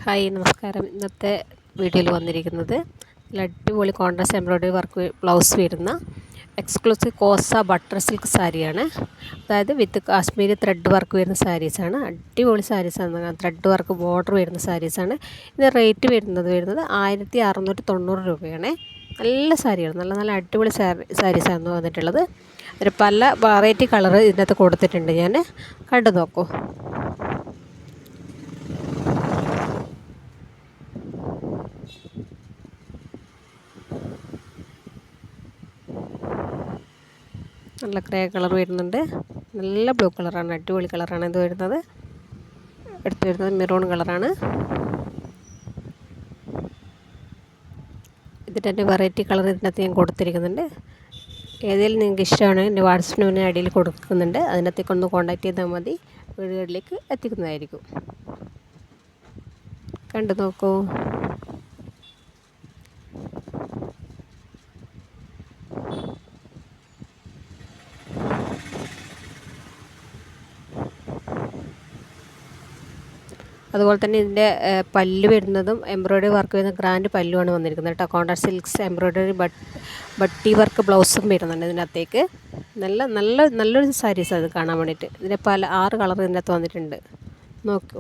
Hi നമസ്കാരം. ഇന്നത്തെ വീഡിയോയിൽ വന്നിരിക്കുന്നത് നല്ല അടിപൊളി കോൺട്രാസ്റ്റ് എംബ്രോയ്ഡറി വർക്ക് ബ്ലൗസ് വരുന്ന എക്സ്ക്ലൂസീവ് കോസ ബട്ടർ സിൽക്ക് സാരിയാണ്. അതായത് വിത്ത് കാശ്മീരി ത്രെഡ് വർക്ക് വരുന്ന സാരീസാണ്. അടിപൊളി സാരീസാണ്. ത്രെഡ് വർക്ക് ബോർഡർ വരുന്ന സാരീസാണ്. ഇത് റേറ്റ് വരുന്നത് 1690 രൂപയാണ്. നല്ല സാരിയാണ്. നല്ല നല്ല അടിപൊളി സാരീസാണ് വന്നിട്ടുള്ളത്. ഒരു പല വെറൈറ്റി കളർ ഇതിനകത്ത് കൊടുത്തിട്ടുണ്ട്. ഞാൻ കണ്ടു നോക്കൂ. നല്ല ഗ്രേ കളർ വരുന്നുണ്ട്. നല്ല ബ്ലൂ കളറാണ്. അടിപൊളി കളറാണ് ഇത് വരുന്നത്. എടുത്ത് വരുന്നത് മെറൂൺ കളറാണ്. ഇതിൻ്റെ തന്നെ വെറൈറ്റി കളർ ഇതിനകത്ത് ഞാൻ കൊടുത്തിരിക്കുന്നുണ്ട്. ഏതെങ്കിലും നിങ്ങൾക്ക് ഇഷ്ടമാണ് എൻ്റെ വാട്സപ്പ് നമ്പറിന് അടിയിൽ കൊടുക്കുന്നുണ്ട്. അതിനകത്തേക്ക് ഒന്ന് കോൺടാക്ട് ചെയ്താൽ മതി. വീടുകളിലേക്ക് എത്തിക്കുന്നതായിരിക്കും. കണ്ടു നോക്കൂ. അതുപോലെ തന്നെ ഇതിൻ്റെ പല്ല് വരുന്നതും എംബ്രോയ്ഡറി വർക്ക് വരുന്ന ഗ്രാൻഡ് പല്ലുമാണ് വന്നിരിക്കുന്നത് കേട്ടോ. കോൺട്രാസ്റ്റ് സിൽക്സ് എംബ്രോയ്ഡറി ബട്ടി വർക്ക് ബ്ലൗസും വരുന്നുണ്ട് ഇതിനകത്തേക്ക്. നല്ലൊരു സാരീസ് അത് കാണാൻ വേണ്ടിയിട്ട്. ഇതിൻ്റെ 6 കളർ ഇതിനകത്ത് വന്നിട്ടുണ്ട്. നോക്കൂ.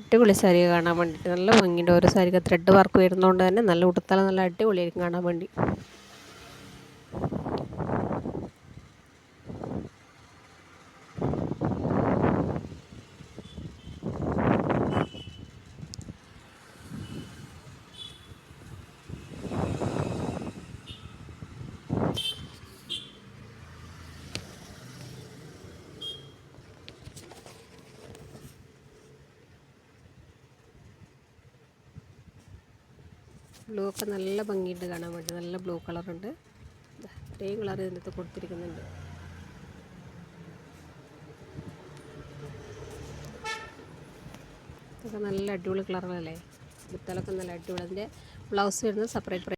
അടിപൊളി സാരി കാണാൻ വേണ്ടിയിട്ട് നല്ല ഭംഗിയുണ്ട്. ഓരോ സാരിക്ക് ത്രെഡ് വർക്ക് വരുന്നതുകൊണ്ട് തന്നെ നല്ല ഉടുത്താൽ നല്ല അടിപൊളിയായിരിക്കും കാണാൻ വേണ്ടി. ബ്ലൂ ഒക്കെ നല്ല ഭംഗിയുണ്ട് കാണാൻ വേണ്ടി. നല്ല ബ്ലൂ കളറുണ്ട്. ഇത്രയും കളർ ഇതിനകത്ത് കൊടുത്തിരിക്കുന്നുണ്ട്. ഇതൊക്കെ നല്ല അടിപൊളി കളറുകളല്ലേ. വിത്താലൊക്കെ നല്ല അടിപൊളി. അതിൻ്റെ ബ്ലൗസ് വരുന്നത് സെപ്പറേറ്റ്